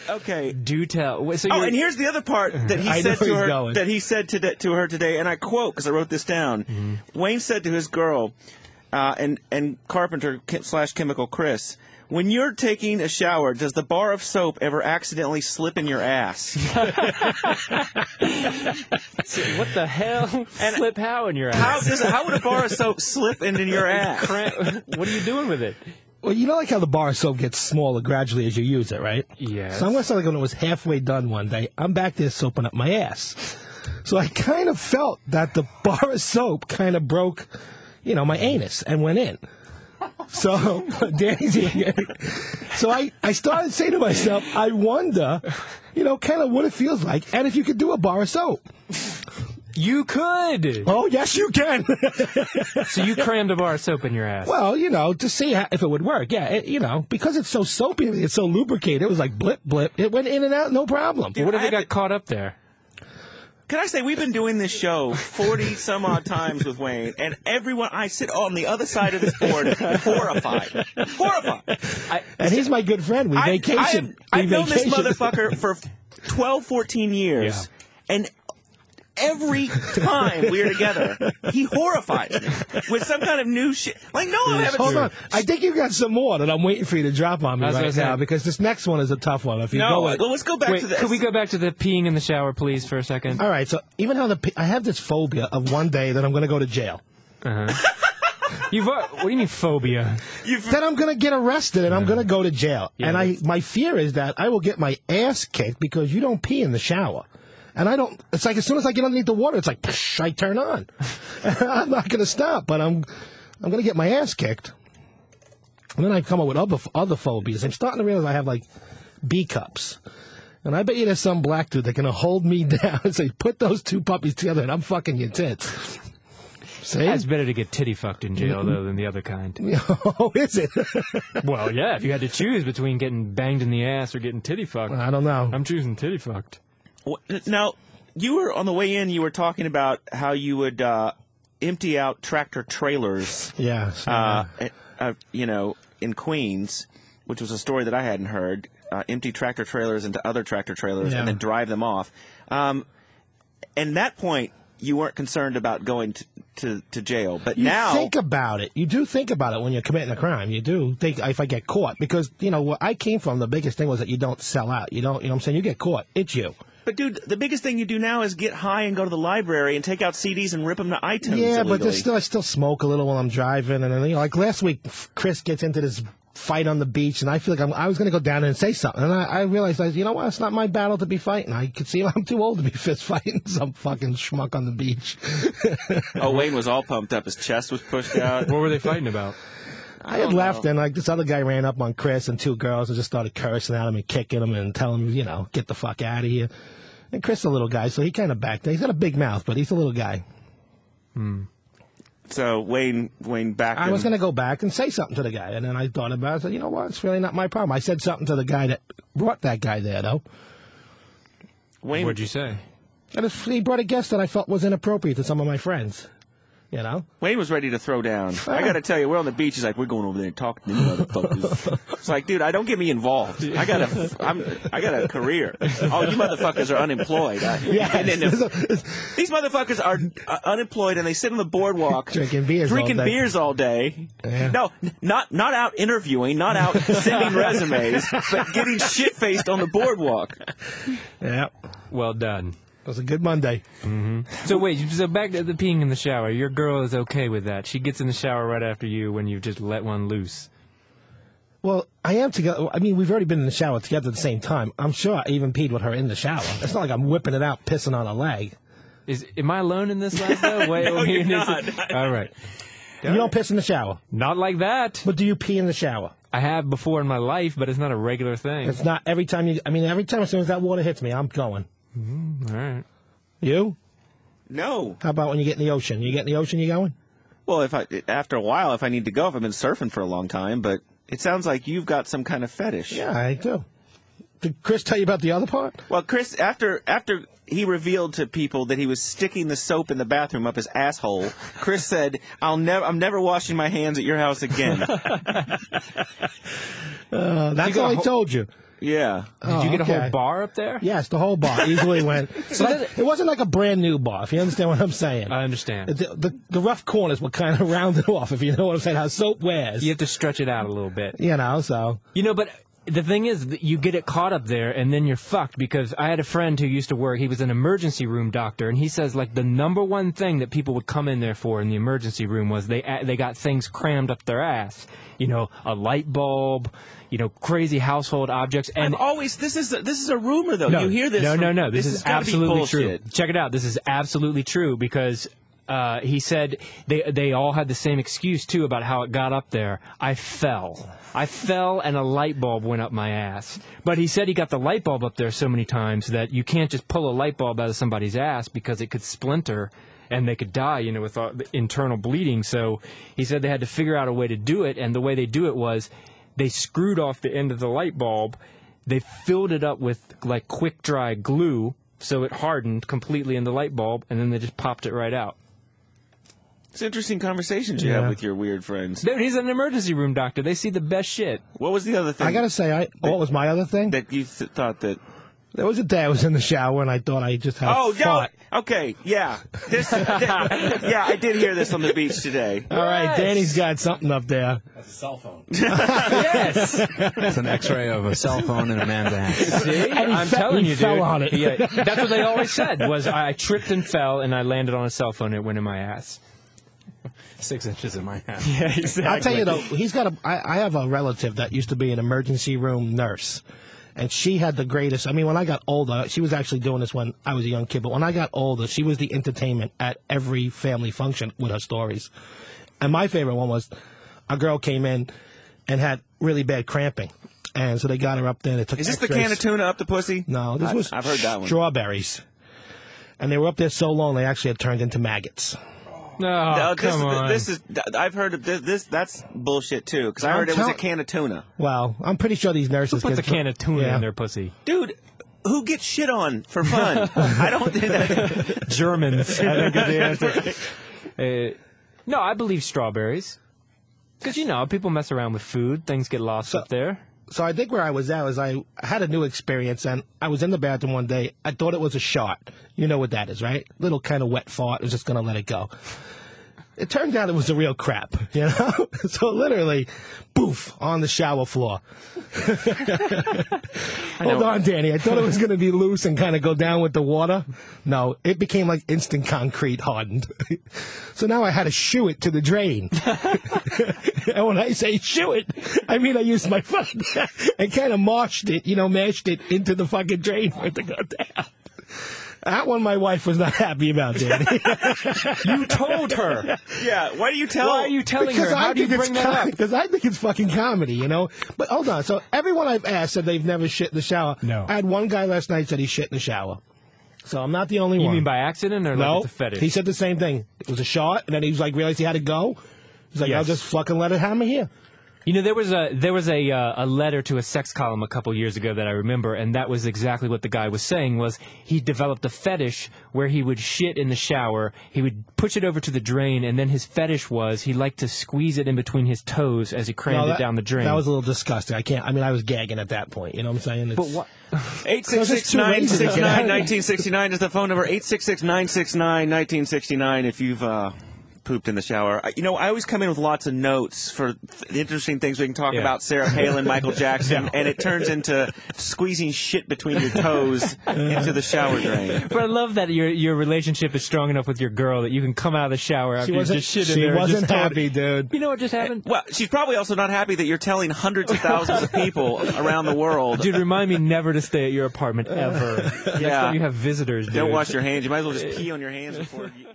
Okay. Do tell. So and here's the other part that he said to her. That he said to her today, and I quote because I wrote this down. Mm-hmm. Wayne said to his girl, and carpenter / chemical Chris, when you're taking a shower, does the bar of soap ever accidentally slip in your ass? What the hell? And slip how in your ass? How would a bar of soap slip into your ass? What are you doing with it? Well, you know like how the bar of soap gets smaller gradually as you use it, right? Yes. So I'm going to say like when it was halfway done one day, I'm back there soaping up my ass. So I kind of felt that the bar of soap kind of broke, my anus and went in. So, so I started saying to myself, I wonder, kind of what it feels like, and if you could do a bar of soap. You could. Oh, yes, you can. So you crammed a bar of soap in your ass. Well, to see if it would work. Yeah, because it's so soapy, it's so lubricated, it was like blip, blip. It went in and out, no problem. Dude, what if it got caught up there? Can I say, we've been doing this show 40-some-odd times with Wayne, and everyone, I sit on the other side of this board horrified. Horrified. And he's my good friend. We vacation. I've known this motherfucker for 12, 14 years, and every time we're together, he horrifies me with some kind of new shit. Like, no, I haven't. Hold on. I think you've got some more that I'm waiting for you to drop on me right now, because this next one is a tough one. If you let's go back to this. Could we go back to the peeing in the shower, please, for a second? All right. So even how I have this phobia of one day that I'm going to go to jail. Uh-huh. What do you mean phobia? That I'm going to get arrested and I'm going to go to jail. Yeah. And my fear is that I will get my ass kicked because you don't pee in the shower. And I don't, it's like as soon as I get underneath the water, it's like, psh, I turn on. I'm not going to stop, but I'm going to get my ass kicked. And then I come up with other phobias. I'm starting to realize I have like B cups. And I bet you there's some black dude that's going to hold me down and say, put those two puppies together and I'm fucking your tits. See? It's better to get titty fucked in jail, though, than the other kind. Oh, is it? Well, yeah, if you had to choose between getting banged in the ass or getting titty fucked. I don't know. I'm choosing titty fucked. Now, you were on the way in, you were talking about how you would empty out tractor trailers. Yeah. In Queens, which was a story that I hadn't heard. Empty tractor trailers into other tractor trailers and then drive them off. And that point, you weren't concerned about going to jail. But now... You think about it. You do think about it when you're committing a crime. You do think, if I get caught. Because, where I came from, the biggest thing was that you don't sell out. You don't, what I'm saying? You get caught. It's you. But, dude, the biggest thing you do now is get high and go to the library and take out CDs and rip them to iTunes illegally. But I still smoke a little while I'm driving. And then, like last week, Chris gets into this fight on the beach, and I feel like I was going to go down there and say something. And I realized, you know what? It's not my battle to be fighting. I could see I'm too old to be fist fighting some fucking schmuck on the beach. Oh, Wayne was all pumped up. His chest was pushed out. What were they fighting about? I had left, and like this other guy ran up on Chris and two girls and just started cursing at him and kicking him and telling him, get the fuck out of here. And Chris is a little guy, so he kind of backed down. He's got a big mouth, but he's a little guy. So Wayne backed him. I was going to go back and say something to the guy, and then I thought about it. I said, you know what? It's really not my problem. I said something to the guy that brought that guy there, though. What'd you say? He brought a guest that I felt was inappropriate to some of my friends. Wayne was ready to throw down. I got to tell you, we're on the beach. He's like, we're going over there and talking to these motherfuckers. It's like, dude, don't get me involved. I got a career. Oh, you motherfuckers are unemployed. These motherfuckers are unemployed, and they sit on the boardwalk drinking beers all day. Yeah. No, not out interviewing, not out sending resumes, but getting shit-faced on the boardwalk. Yeah. Well done. It was a good Monday. Mm-hmm. So wait, so back to the peeing in the shower. Your girl is okay with that. She gets in the shower right after you when you've just let one loose. Well, I am together. I mean, we've already been in the shower together at the same time. I'm sure I even peed with her in the shower. It's not like I'm whipping it out, pissing on her leg. Am I alone in this life, though? No, you're not. All right. You don't piss in the shower? Not like that. But do you pee in the shower? I have before in my life, but it's not a regular thing. It's not every time every time as soon as that water hits me, I'm going. All right. You? No. How about when you get in the ocean? You get in the ocean, you going? Well, after a while, if I need to go, if I've been surfing for a long time, but it sounds like you've got some kind of fetish. Yeah, I do. Did Chris tell you about the other part? Well, Chris, after he revealed to people that he was sticking the soap in the bathroom up his asshole, Chris said, I'm never washing my hands at your house again. That's all I told you. Yeah. Did you get a whole bar up there? Yes, the whole bar easily went. It wasn't like a brand new bar, if you understand what I'm saying. I understand. The rough corners were kind of rounded off, if you know what I'm saying, how soap wears. You have to stretch it out a little bit. You know, so. You know, but the thing is, that you get it caught up there, and then you're fucked, because I had a friend who used to work, he was an emergency room doctor, and he says, like, the number one thing that people would come in there for in the emergency room was they got things crammed up their ass. You know, a light bulb, you know, crazy household objects. And this is a rumor, though. No, you hear this. No. This is absolutely true. Bullshit. Check it out. This is absolutely true, because he said they all had the same excuse, too, about how it got up there. I fell, and a light bulb went up my ass. But he said he got the light bulb up there so many times that you can't just pull a light bulb out of somebody's ass, because it could splinter and they could die, you know, with internal bleeding. So he said they had to figure out a way to do it, and the way they do it was they screwed off the end of the light bulb, they filled it up with, like, quick-dry glue, so it hardened completely in the light bulb, and then they just popped it right out. It's interesting conversations you have with your weird friends. Dude, he's an emergency room doctor. They see the best shit. What was the other thing? I gotta say, what was my other thing? That you thought that... There was a day I was in the shower and I thought I just had fought. No. Okay, yeah. Yeah, I did hear this on the beach today. All right, Danny's got something up there. That's a cell phone. Yes! It's an X-ray of a cell phone in a man's ass. See? And I'm telling you, dude. fell on it. Yeah, that's what they always said, was I tripped and fell and I landed on a cell phone and it went in my ass. 6 inches in my ass. Yeah, exactly. I'll tell you, though, I have a relative that used to be an emergency room nurse. And she had the greatest. I mean, when I got older, she was actually doing this when I was a young kid. But when I got older, she was the entertainment at every family function with her stories. And my favorite one was a girl came in and had really bad cramping. And so they got her up there. They took Is this x-rays. the can of tuna up the pussy? No, this was I've heard that one. Strawberries. And they were up there so long, they actually had turned into maggots. No, come on. I've heard of this. That's bullshit too. Because I heard it was a can of tuna. Well, I'm pretty sure these nurses. Who puts a can of tuna in their pussy? Dude, who gets shit on for fun? I don't do that. Germans, I think is the answer. No, I believe strawberries. Because, you know, people mess around with food. Things get lost up there. So I think where I was at was I had a new experience, and I was in the bathroom one day. I thought it was a shot. You know what that is, right? Little kind of wet fart. I was just going to let it go. It turned out it was the real crap, you know? So literally, poof, on the shower floor. Hold on, Danny. I thought it was going to be loose and kind of go down with the water. No, it became like instant concrete hardened. So now I had to shoo it to the drain. And when I say shoo it, I mean I used my foot and kind of mashed it into the fucking drain for it to go down. That one my wife was not happy about, Danny. You told her. Yeah, why do you tell? Why are you telling her? How do you bring that up? Because I think it's fucking comedy, you know? But hold on. So everyone I've asked said they've never shit in the shower. No. I had one guy last night said he shit in the shower. So I'm not the only one. You mean by accident or like it's a fetish? He said the same thing. It was a shot, and then he was like, realized he had to go. He's like, I'll just fucking let it hammer here. You know, there was a letter to a sex column a couple years ago that I remember, and that was exactly what the guy was saying, was he developed a fetish where he would shit in the shower, he would push it over to the drain, and then his fetish was he liked to squeeze it in between his toes as he crammed it down the drain. That was a little disgusting. I was gagging at that point, you know what I'm saying? But what? 866-969-1969 is the phone number, 866-969-1969 if you've pooped in the shower. You know, I always come in with lots of notes for interesting things we can talk about, Sarah Palin, Michael Jackson, and it turns into squeezing shit between your toes into the shower drain. But I love that your relationship is strong enough with your girl that you can come out of the shower after you just shit in there. She wasn't happy, dude. You know what just happened? Well, she's probably also not happy that you're telling hundreds of thousands of people around the world. Dude, remind me never to stay at your apartment ever. Next time you have visitors, dude. Don't wash your hands. You might as well just pee on your hands before you...